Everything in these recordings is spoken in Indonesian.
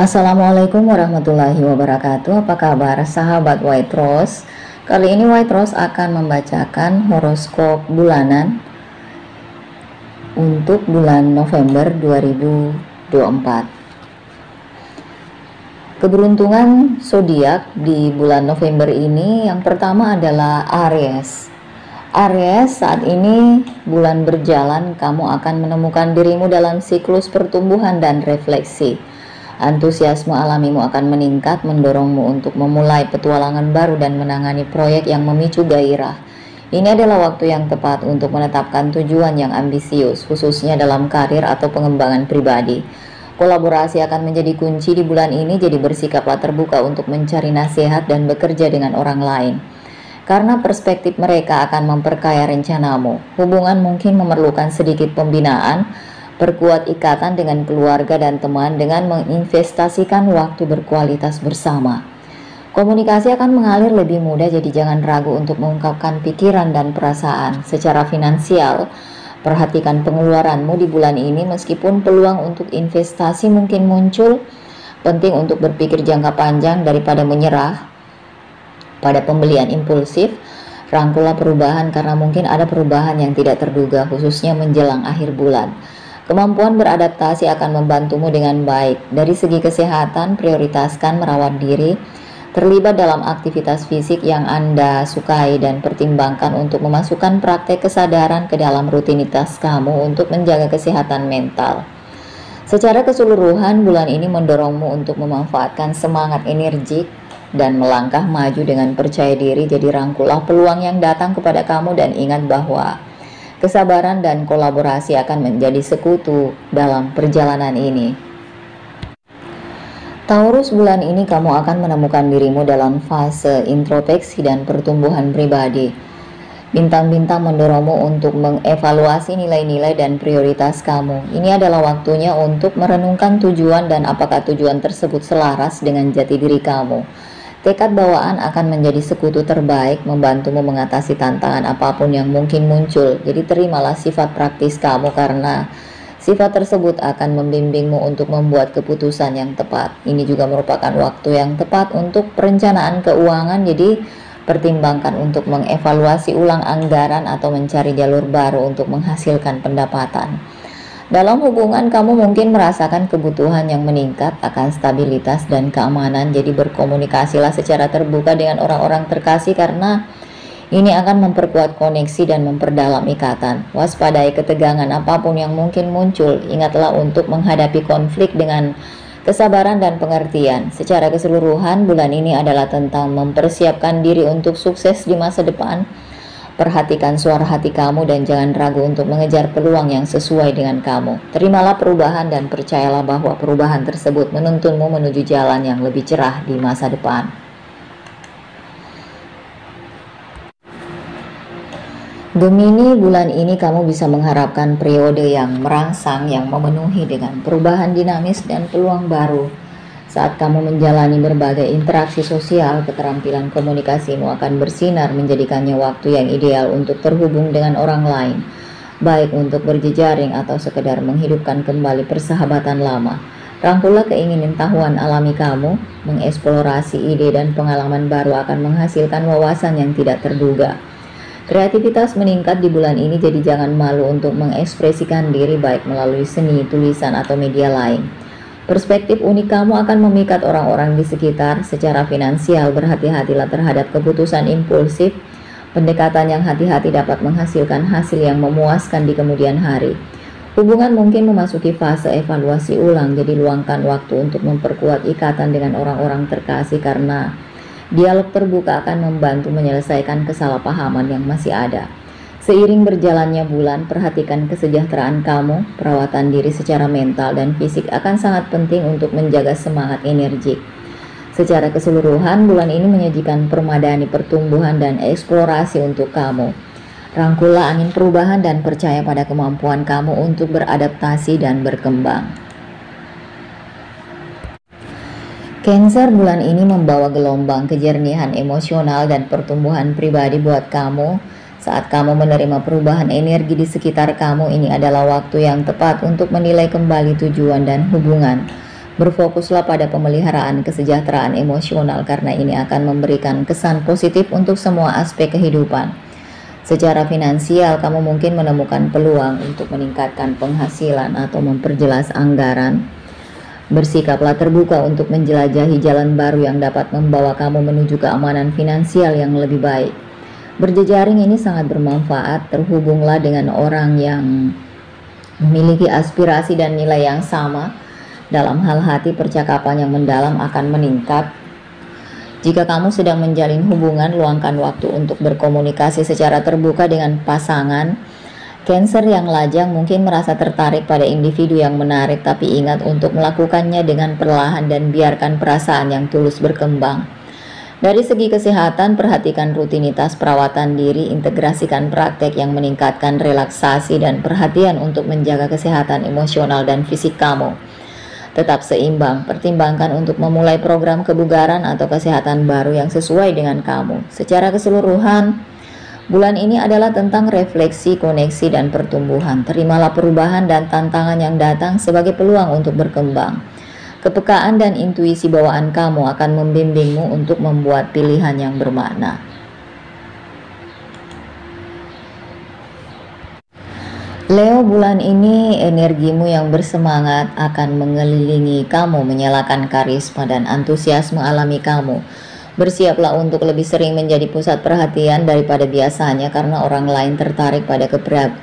Assalamualaikum warahmatullahi wabarakatuh. Apa kabar sahabat White Rose? Kali ini White Rose akan membacakan horoskop bulanan untuk bulan November 2024. Keberuntungan zodiak di bulan November ini yang pertama adalah Aries. Aries, saat ini bulan berjalan, kamu akan menemukan dirimu dalam siklus pertumbuhan dan refleksi. Antusiasme alamimu akan meningkat, mendorongmu untuk memulai petualangan baru dan menangani proyek yang memicu gairah. Ini adalah waktu yang tepat untuk menetapkan tujuan yang ambisius, khususnya dalam karir atau pengembangan pribadi. Kolaborasi akan menjadi kunci di bulan ini, jadi bersikaplah terbuka untuk mencari nasihat dan bekerja dengan orang lain. Karena perspektif mereka akan memperkaya rencanamu. Hubungan mungkin memerlukan sedikit pembinaan. Perkuat ikatan dengan keluarga dan teman dengan menginvestasikan waktu berkualitas bersama. Komunikasi akan mengalir lebih mudah, jadi jangan ragu untuk mengungkapkan pikiran dan perasaan. Secara finansial, perhatikan pengeluaranmu di bulan ini. Meskipun peluang untuk investasi mungkin muncul, penting untuk berpikir jangka panjang daripada menyerah pada pembelian impulsif. Rangkullah perubahan karena mungkin ada perubahan yang tidak terduga, khususnya menjelang akhir bulan. Kemampuan beradaptasi akan membantumu dengan baik. Dari segi kesehatan, prioritaskan merawat diri, terlibat dalam aktivitas fisik yang Anda sukai, dan pertimbangkan untuk memasukkan praktek kesadaran ke dalam rutinitas kamu untuk menjaga kesehatan mental. Secara keseluruhan, bulan ini mendorongmu untuk memanfaatkan semangat energik dan melangkah maju dengan percaya diri. Jadi rangkullah peluang yang datang kepada kamu dan ingat bahwa kesabaran dan kolaborasi akan menjadi sekutu dalam perjalanan ini. Taurus, bulan ini kamu akan menemukan dirimu dalam fase introspeksi dan pertumbuhan pribadi. Bintang-bintang mendorongmu untuk mengevaluasi nilai-nilai dan prioritas kamu. Ini adalah waktunya untuk merenungkan tujuan dan apakah tujuan tersebut selaras dengan jati diri kamu. Tekad bawaan akan menjadi sekutu terbaik, membantumu mengatasi tantangan apapun yang mungkin muncul. Jadi terimalah sifat praktis kamu karena sifat tersebut akan membimbingmu untuk membuat keputusan yang tepat. Ini juga merupakan waktu yang tepat untuk perencanaan keuangan. Jadi pertimbangkan untuk mengevaluasi ulang anggaran atau mencari jalur baru untuk menghasilkan pendapatan. Dalam hubungan, kamu mungkin merasakan kebutuhan yang meningkat akan stabilitas dan keamanan. Jadi berkomunikasilah secara terbuka dengan orang-orang terkasih karena ini akan memperkuat koneksi dan memperdalam ikatan. Waspadai ketegangan apapun yang mungkin muncul. Ingatlah untuk menghadapi konflik dengan kesabaran dan pengertian. Secara keseluruhan, bulan ini adalah tentang mempersiapkan diri untuk sukses di masa depan. Perhatikan suara hati kamu dan jangan ragu untuk mengejar peluang yang sesuai dengan kamu. Terimalah perubahan dan percayalah bahwa perubahan tersebut menuntunmu menuju jalan yang lebih cerah di masa depan. Gemini, bulan ini kamu bisa mengharapkan periode yang merangsang yang memenuhi dengan perubahan dinamis dan peluang baru. Saat kamu menjalani berbagai interaksi sosial, keterampilan komunikasimu akan bersinar, menjadikannya waktu yang ideal untuk terhubung dengan orang lain, baik untuk berjejaring atau sekedar menghidupkan kembali persahabatan lama. Rangkullah keinginan tahuan alami kamu, mengeksplorasi ide dan pengalaman baru akan menghasilkan wawasan yang tidak terduga. Kreativitas meningkat di bulan ini, jadi jangan malu untuk mengekspresikan diri baik melalui seni, tulisan, atau media lain. Perspektif unik kamu akan memikat orang-orang di sekitar. Secara finansial, berhati-hatilah terhadap keputusan impulsif. Pendekatan yang hati-hati dapat menghasilkan hasil yang memuaskan di kemudian hari. Hubungan mungkin memasuki fase evaluasi ulang, jadi luangkan waktu untuk memperkuat ikatan dengan orang-orang terkasih karena dialog terbuka akan membantu menyelesaikan kesalahpahaman yang masih ada. Seiring berjalannya bulan, perhatikan kesejahteraan kamu. Perawatan diri secara mental dan fisik akan sangat penting untuk menjaga semangat energik. Secara keseluruhan, bulan ini menyajikan permadani pertumbuhan dan eksplorasi untuk kamu. Rangkullah angin perubahan dan percaya pada kemampuan kamu untuk beradaptasi dan berkembang. Cancer, bulan ini membawa gelombang kejernihan emosional dan pertumbuhan pribadi buat kamu. Saat kamu menerima perubahan energi di sekitar kamu, ini adalah waktu yang tepat untuk menilai kembali tujuan dan hubungan. Berfokuslah pada pemeliharaan kesejahteraan emosional karena ini akan memberikan kesan positif untuk semua aspek kehidupan. Secara finansial, kamu mungkin menemukan peluang untuk meningkatkan penghasilan atau memperjelas anggaran. Bersikaplah terbuka untuk menjelajahi jalan baru yang dapat membawa kamu menuju keamanan finansial yang lebih baik. Berjejaring ini sangat bermanfaat, terhubunglah dengan orang yang memiliki aspirasi dan nilai yang sama. Dalam hal hati, percakapan yang mendalam akan meningkat. Jika kamu sedang menjalin hubungan, luangkan waktu untuk berkomunikasi secara terbuka dengan pasangan. Cancer yang lajang mungkin merasa tertarik pada individu yang menarik, tapi ingat untuk melakukannya dengan perlahan dan biarkan perasaan yang tulus berkembang. Dari segi kesehatan, perhatikan rutinitas perawatan diri, integrasikan praktek yang meningkatkan relaksasi dan perhatian untuk menjaga kesehatan emosional dan fisik kamu. Tetap seimbang, pertimbangkan untuk memulai program kebugaran atau kesehatan baru yang sesuai dengan kamu. Secara keseluruhan, bulan ini adalah tentang refleksi, koneksi, dan pertumbuhan. Terimalah perubahan dan tantangan yang datang sebagai peluang untuk berkembang. Kepekaan dan intuisi bawaan kamu akan membimbingmu untuk membuat pilihan yang bermakna. Leo, bulan ini energimu yang bersemangat akan mengelilingi kamu, menyalakan karisma dan antusiasme alami kamu. Bersiaplah untuk lebih sering menjadi pusat perhatian daripada biasanya karena orang lain tertarik pada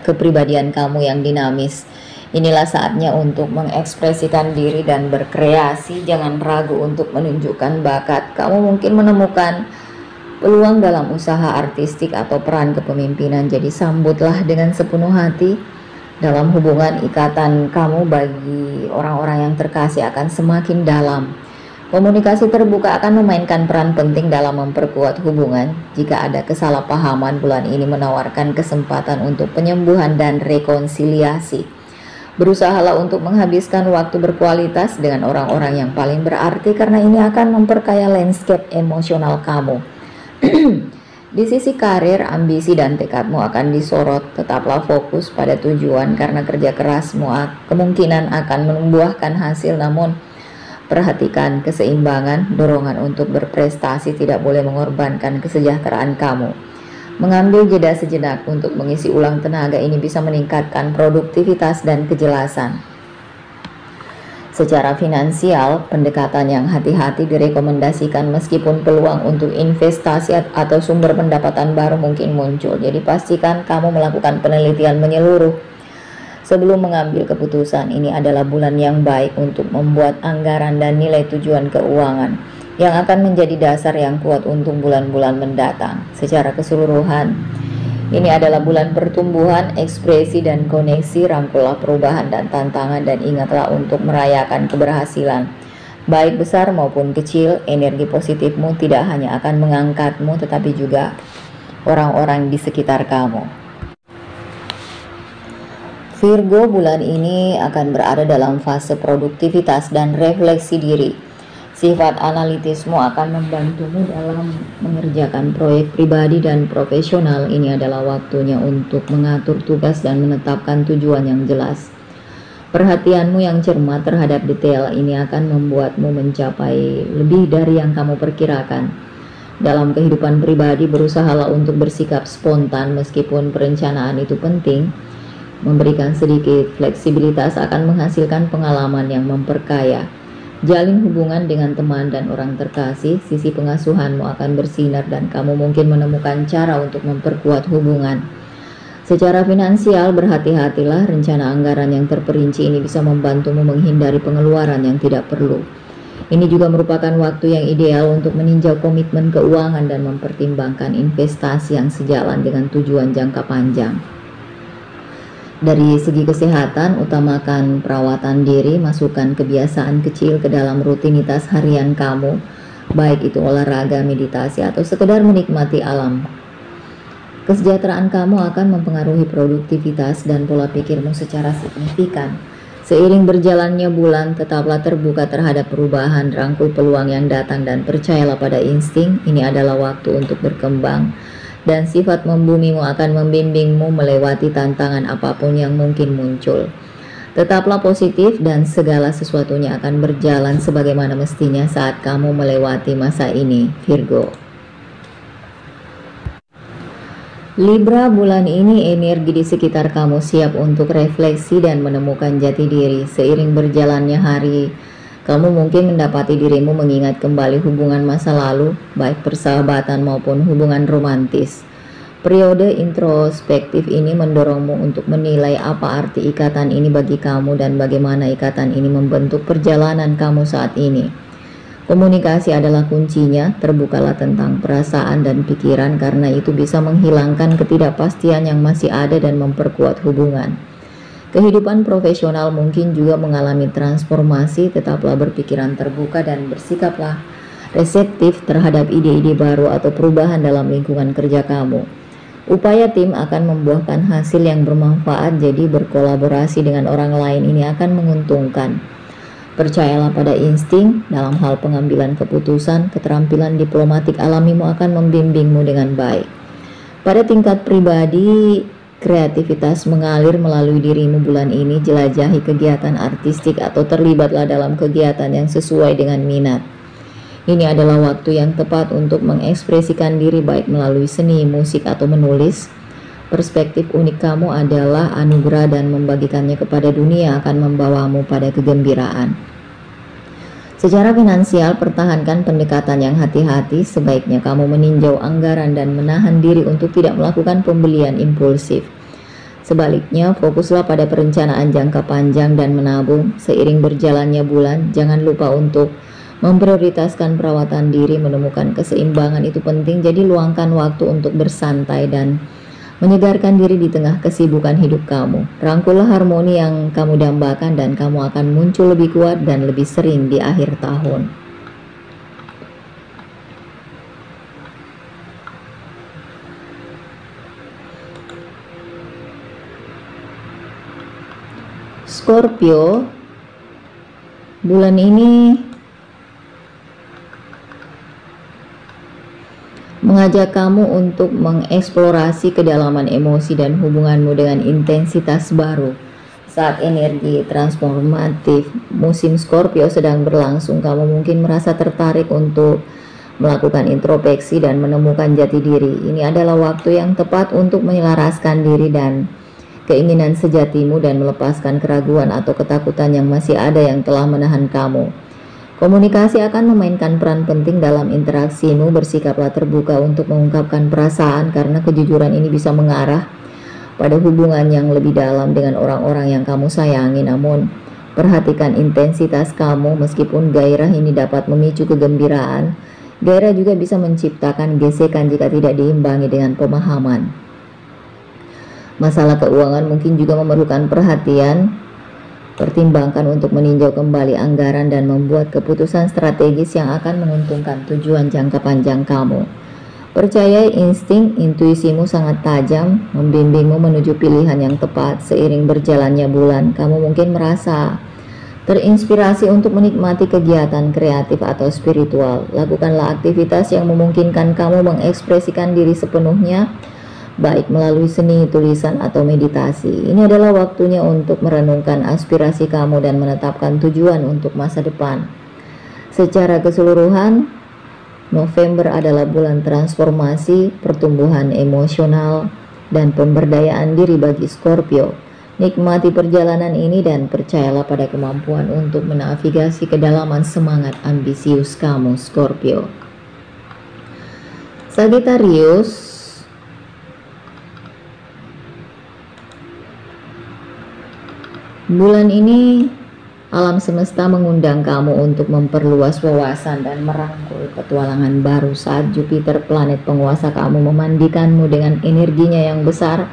kepribadian kamu yang dinamis. Inilah saatnya untuk mengekspresikan diri dan berkreasi. Jangan ragu untuk menunjukkan bakat. Kamu mungkin menemukan peluang dalam usaha artistik atau peran kepemimpinan. Jadi sambutlah dengan sepenuh hati. Dalam hubungan, ikatan kamu bagi orang-orang yang terkasih akan semakin dalam. Komunikasi terbuka akan memainkan peran penting dalam memperkuat hubungan. Jika ada kesalahpahaman, bulan ini menawarkan kesempatan untuk penyembuhan dan rekonsiliasi. Berusahalah untuk menghabiskan waktu berkualitas dengan orang-orang yang paling berarti karena ini akan memperkaya landscape emosional kamu. Di sisi karir, ambisi dan tekadmu akan disorot. Tetaplah fokus pada tujuan karena kerja kerasmu kemungkinan akan membuahkan hasil, namun perhatikan keseimbangan. Dorongan untuk berprestasi tidak boleh mengorbankan kesejahteraan kamu. Mengambil jeda sejenak untuk mengisi ulang tenaga ini bisa meningkatkan produktivitas dan kejelasan. Secara finansial, pendekatan yang hati-hati direkomendasikan meskipun peluang untuk investasi atau sumber pendapatan baru mungkin muncul. Jadi pastikan kamu melakukan penelitian menyeluruh sebelum mengambil keputusan. Ini adalah bulan yang baik untuk membuat anggaran dan nilai tujuan keuangan yang akan menjadi dasar yang kuat untuk bulan-bulan mendatang. Secara keseluruhan, ini adalah bulan pertumbuhan, ekspresi, dan koneksi. Rangkullah perubahan dan tantangan dan ingatlah untuk merayakan keberhasilan. Baik besar maupun kecil, energi positifmu tidak hanya akan mengangkatmu tetapi juga orang-orang di sekitar kamu. Virgo, bulan ini akan berada dalam fase produktivitas dan refleksi diri. Sifat analitismu akan membantumu dalam mengerjakan proyek pribadi dan profesional. Ini adalah waktunya untuk mengatur tugas dan menetapkan tujuan yang jelas. Perhatianmu yang cermat terhadap detail ini akan membuatmu mencapai lebih dari yang kamu perkirakan. Dalam kehidupan pribadi, berusahalah untuk bersikap spontan meskipun perencanaan itu penting. Memberikan sedikit fleksibilitas akan menghasilkan pengalaman yang memperkaya. Jalin hubungan dengan teman dan orang terkasih. Sisi pengasuhanmu akan bersinar dan kamu mungkin menemukan cara untuk memperkuat hubungan. Secara finansial, berhati-hatilah. Rencana anggaran yang terperinci ini bisa membantumu menghindari pengeluaran yang tidak perlu. Ini juga merupakan waktu yang ideal untuk meninjau komitmen keuangan dan mempertimbangkan investasi yang sejalan dengan tujuan jangka panjang. Dari segi kesehatan, utamakan perawatan diri, masukkan kebiasaan kecil ke dalam rutinitas harian kamu, baik itu olahraga, meditasi, atau sekedar menikmati alam. Kesejahteraan kamu akan mempengaruhi produktivitas dan pola pikirmu secara signifikan. Seiring berjalannya bulan, tetaplah terbuka terhadap perubahan, rangkul peluang yang datang dan percayalah pada insting. Ini adalah waktu untuk berkembang. Dan sifat membumimu akan membimbingmu melewati tantangan apapun yang mungkin muncul. Tetaplah positif dan segala sesuatunya akan berjalan sebagaimana mestinya saat kamu melewati masa ini, Virgo. Libra, bulan ini energi di sekitar kamu siap untuk refleksi dan menemukan jati diri. Seiring berjalannya hari, kamu mungkin mendapati dirimu mengingat kembali hubungan masa lalu, baik persahabatan maupun hubungan romantis. Periode introspektif ini mendorongmu untuk menilai apa arti ikatan ini bagi kamu dan bagaimana ikatan ini membentuk perjalanan kamu saat ini. Komunikasi adalah kuncinya, terbukalah tentang perasaan dan pikiran karena itu bisa menghilangkan ketidakpastian yang masih ada dan memperkuat hubungan. Kehidupan profesional mungkin juga mengalami transformasi, tetaplah berpikiran terbuka dan bersikaplah reseptif terhadap ide-ide baru atau perubahan dalam lingkungan kerja kamu. Upaya tim akan membuahkan hasil yang bermanfaat, jadi berkolaborasi dengan orang lain ini akan menguntungkan. Percayalah pada insting dalam hal pengambilan keputusan, keterampilan diplomatik alamimu akan membimbingmu dengan baik. Pada tingkat pribadi, kreativitas mengalir melalui dirimu bulan ini, jelajahi kegiatan artistik atau terlibatlah dalam kegiatan yang sesuai dengan minat. Ini adalah waktu yang tepat untuk mengekspresikan diri baik melalui seni, musik, atau menulis. Perspektif unik kamu adalah anugerah dan membagikannya kepada dunia akan membawamu pada kegembiraan. Secara finansial, pertahankan pendekatan yang hati-hati. Sebaiknya kamu meninjau anggaran dan menahan diri untuk tidak melakukan pembelian impulsif. Sebaliknya, fokuslah pada perencanaan jangka panjang dan menabung. Seiring berjalannya bulan, jangan lupa untuk memprioritaskan perawatan diri. Menemukan keseimbangan itu penting, jadi luangkan waktu untuk bersantai dan menyegarkan diri di tengah kesibukan hidup kamu. Rangkullah harmoni yang kamu dambakan dan kamu akan muncul lebih kuat dan lebih sering di akhir tahun. Scorpio, bulan ini mengajak kamu untuk mengeksplorasi kedalaman emosi dan hubunganmu dengan intensitas baru. Saat energi transformatif musim Scorpio sedang berlangsung, kamu mungkin merasa tertarik untuk melakukan introspeksi dan menemukan jati diri. Ini adalah waktu yang tepat untuk menyelaraskan diri dan keinginan sejatimu dan melepaskan keraguan atau ketakutan yang masih ada yang telah menahan kamu. Komunikasi akan memainkan peran penting dalam interaksimu. Bersikaplah terbuka untuk mengungkapkan perasaan karena kejujuran ini bisa mengarah pada hubungan yang lebih dalam dengan orang-orang yang kamu sayangi. Namun, perhatikan intensitas kamu. Meskipun gairah ini dapat memicu kegembiraan, gairah juga bisa menciptakan gesekan jika tidak diimbangi dengan pemahaman. Masalah keuangan mungkin juga memerlukan perhatian. Pertimbangkan untuk meninjau kembali anggaran dan membuat keputusan strategis yang akan menguntungkan tujuan jangka panjang kamu. Percayai insting intuisimu sangat tajam, membimbingmu menuju pilihan yang tepat. Seiring berjalannya bulan, kamu mungkin merasa terinspirasi untuk menikmati kegiatan kreatif atau spiritual. Lakukanlah aktivitas yang memungkinkan kamu mengekspresikan diri sepenuhnya, baik melalui seni, tulisan, atau meditasi. Ini adalah waktunya untuk merenungkan aspirasi kamu dan menetapkan tujuan untuk masa depan. Secara keseluruhan, November adalah bulan transformasi, pertumbuhan emosional, dan pemberdayaan diri bagi Scorpio. Nikmati perjalanan ini dan percayalah pada kemampuan untuk menavigasi kedalaman semangat ambisius kamu, Scorpio. Sagittarius, bulan ini alam semesta mengundang kamu untuk memperluas wawasan dan merangkul petualangan baru. Saat Jupiter, planet penguasa kamu, memandikanmu dengan energinya yang besar,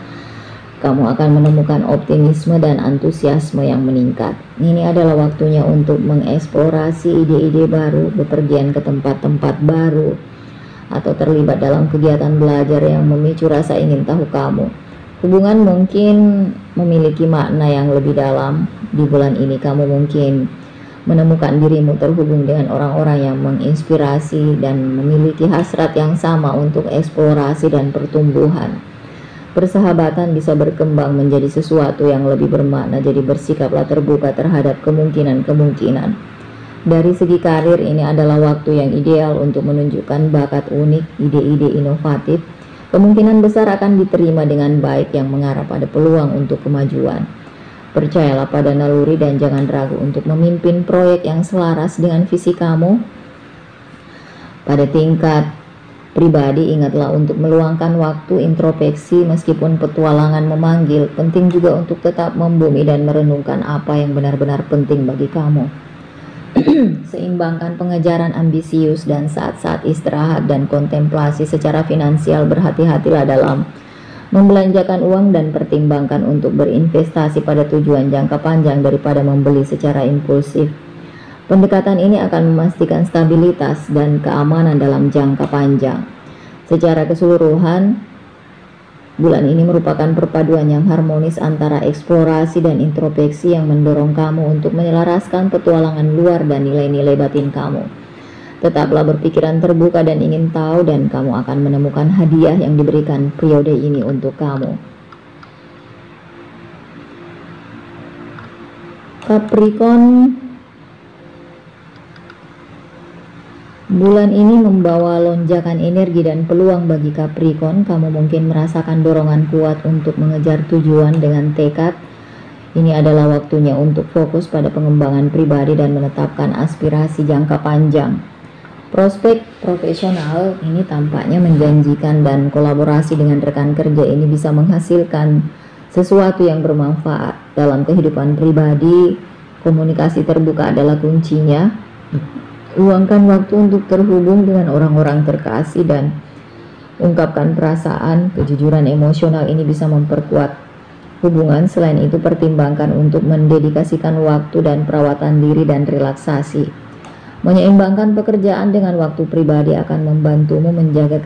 kamu akan menemukan optimisme dan antusiasme yang meningkat. Ini adalah waktunya untuk mengeksplorasi ide-ide baru, bepergian ke tempat-tempat baru, atau terlibat dalam kegiatan belajar yang memicu rasa ingin tahu kamu. Hubungan mungkin memiliki makna yang lebih dalam. Di bulan ini kamu mungkin menemukan dirimu terhubung dengan orang-orang yang menginspirasi dan memiliki hasrat yang sama untuk eksplorasi dan pertumbuhan. Persahabatan bisa berkembang menjadi sesuatu yang lebih bermakna, jadi bersikaplah terbuka terhadap kemungkinan-kemungkinan. Dari segi karir, ini adalah waktu yang ideal untuk menunjukkan bakat unik, ide-ide inovatif. Kemungkinan besar akan diterima dengan baik yang mengarah pada peluang untuk kemajuan. Percayalah pada naluri dan jangan ragu untuk memimpin proyek yang selaras dengan visi kamu. Pada tingkat pribadi, ingatlah untuk meluangkan waktu introspeksi meskipun petualangan memanggil. Penting juga untuk tetap membumi dan merenungkan apa yang benar-benar penting bagi kamu. Seimbangkan pengejaran ambisius dan saat-saat istirahat dan kontemplasi. Secara finansial, berhati-hatilah dalam membelanjakan uang dan pertimbangkan untuk berinvestasi pada tujuan jangka panjang daripada membeli secara impulsif. Pendekatan ini akan memastikan stabilitas dan keamanan dalam jangka panjang. Secara keseluruhan, bulan ini merupakan perpaduan yang harmonis antara eksplorasi dan introspeksi yang mendorong kamu untuk menyelaraskan petualangan luar dan nilai-nilai batin kamu. Tetaplah berpikiran terbuka dan ingin tahu, dan kamu akan menemukan hadiah yang diberikan periode ini untuk kamu. Capricorn, bulan ini membawa lonjakan energi dan peluang bagi Capricorn. Kamu mungkin merasakan dorongan kuat untuk mengejar tujuan dengan tekad. Ini adalah waktunya untuk fokus pada pengembangan pribadi dan menetapkan aspirasi jangka panjang. Prospek profesional ini tampaknya menjanjikan, dan kolaborasi dengan rekan kerja ini bisa menghasilkan sesuatu yang bermanfaat. Dalam kehidupan pribadi, komunikasi terbuka adalah kuncinya. Luangkan waktu untuk terhubung dengan orang-orang terkasih dan ungkapkan perasaan. Kejujuran emosional ini bisa memperkuat hubungan. Selain itu, pertimbangkan untuk mendedikasikan waktu dan perawatan diri dan relaksasi. Menyeimbangkan pekerjaan dengan waktu pribadi akan membantumu menjaga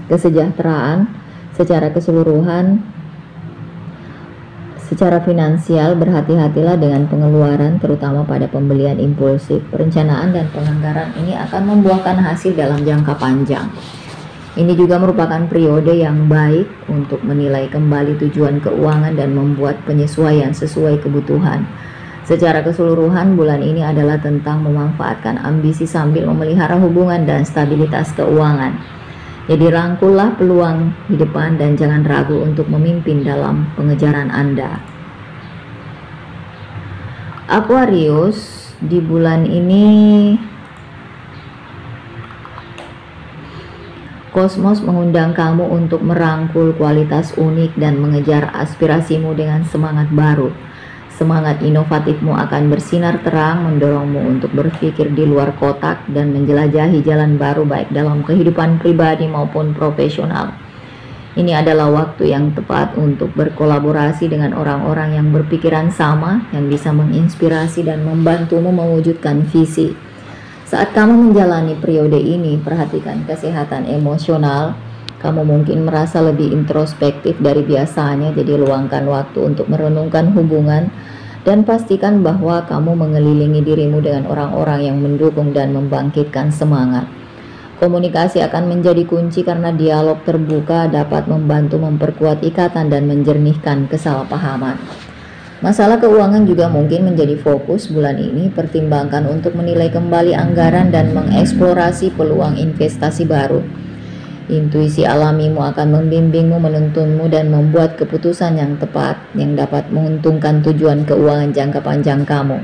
kesejahteraan secara keseluruhan. Secara finansial, berhati-hatilah dengan pengeluaran, terutama pada pembelian impulsif. Perencanaan dan penganggaran ini akan membuahkan hasil dalam jangka panjang. Ini juga merupakan periode yang baik untuk menilai kembali tujuan keuangan dan membuat penyesuaian sesuai kebutuhan. Secara keseluruhan, bulan ini adalah tentang memanfaatkan ambisi sambil memelihara hubungan dan stabilitas keuangan. Jadi rangkullah peluang di depan dan jangan ragu untuk memimpin dalam pengejaran Anda. Aquarius, di bulan ini kosmos mengundang kamu untuk merangkul kualitas unik dan mengejar aspirasimu dengan semangat baru. Semangat inovatifmu akan bersinar terang, mendorongmu untuk berpikir di luar kotak dan menjelajahi jalan baru baik dalam kehidupan pribadi maupun profesional. Ini adalah waktu yang tepat untuk berkolaborasi dengan orang-orang yang berpikiran sama, yang bisa menginspirasi dan membantumu mewujudkan visi. Saat kamu menjalani periode ini, perhatikan kesehatan emosional. Kamu mungkin merasa lebih introspektif dari biasanya, jadi luangkan waktu untuk merenungkan hubungan dan pastikan bahwa kamu mengelilingi dirimu dengan orang-orang yang mendukung dan membangkitkan semangat. Komunikasi akan menjadi kunci karena dialog terbuka dapat membantu memperkuat ikatan dan menjernihkan kesalahpahaman. Masalah keuangan juga mungkin menjadi fokus bulan ini. Pertimbangkan untuk menilai kembali anggaran dan mengeksplorasi peluang investasi baru. Intuisi alamimu akan membimbingmu, menuntunmu, dan membuat keputusan yang tepat yang dapat menguntungkan tujuan keuangan jangka panjang kamu.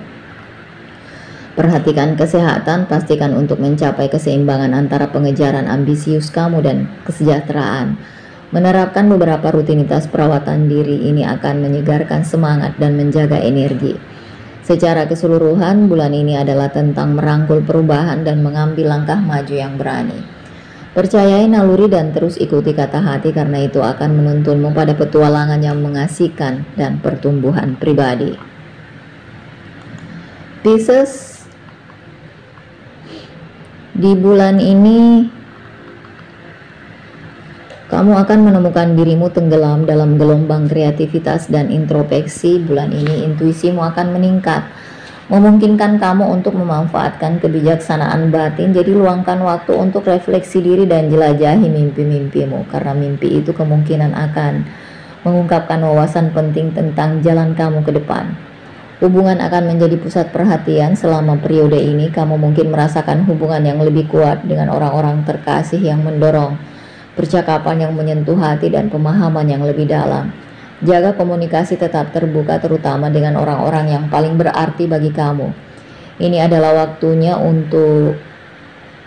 Perhatikan kesehatan, pastikan untuk mencapai keseimbangan antara pengejaran ambisius kamu dan kesejahteraan. Menerapkan beberapa rutinitas perawatan diri ini akan menyegarkan semangat dan menjaga energi. Secara keseluruhan, bulan ini adalah tentang merangkul perubahan dan mengambil langkah maju yang berani. Percayai naluri dan terus ikuti kata hati, karena itu akan menuntunmu pada petualangan yang mengasihkan dan pertumbuhan pribadi. Pisces, di bulan ini kamu akan menemukan dirimu tenggelam dalam gelombang kreativitas dan introspeksi. Bulan ini intuisimu akan meningkat, memungkinkan kamu untuk memanfaatkan kebijaksanaan batin. Jadi luangkan waktu untuk refleksi diri dan jelajahi mimpi-mimpimu, karena mimpi itu kemungkinan akan mengungkapkan wawasan penting tentang jalan kamu ke depan. Hubungan akan menjadi pusat perhatian selama periode ini. Kamu mungkin merasakan hubungan yang lebih kuat dengan orang-orang terkasih yang mendorong percakapan yang menyentuh hati dan pemahaman yang lebih dalam. Jaga komunikasi tetap terbuka, terutama dengan orang-orang yang paling berarti bagi kamu. Ini adalah waktunya untuk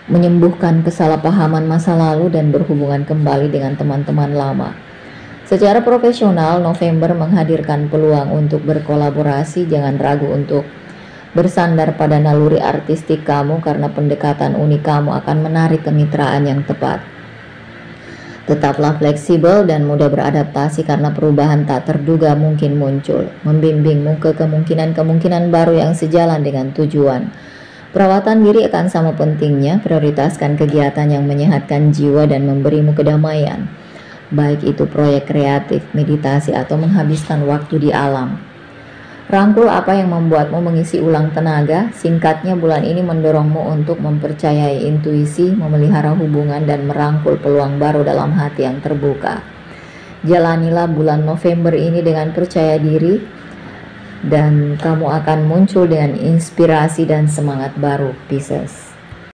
menyembuhkan kesalahpahaman masa lalu dan berhubungan kembali dengan teman-teman lama. Secara profesional, November menghadirkan peluang untuk berkolaborasi. Jangan ragu untuk bersandar pada naluri artistik kamu, karena pendekatan unik kamu akan menarik kemitraan yang tepat. Tetaplah fleksibel dan mudah beradaptasi, karena perubahan tak terduga mungkin muncul, membimbingmu ke kemungkinan-kemungkinan baru yang sejalan dengan tujuan. Perawatan diri akan sama pentingnya. Prioritaskan kegiatan yang menyehatkan jiwa dan memberimu kedamaian, baik itu proyek kreatif, meditasi, atau menghabiskan waktu di alam. Rangkul apa yang membuatmu mengisi ulang tenaga. Singkatnya, bulan ini mendorongmu untuk mempercayai intuisi, memelihara hubungan, dan merangkul peluang baru dalam hati yang terbuka. Jalanilah bulan November ini dengan percaya diri, dan kamu akan muncul dengan inspirasi dan semangat baru, Pisces.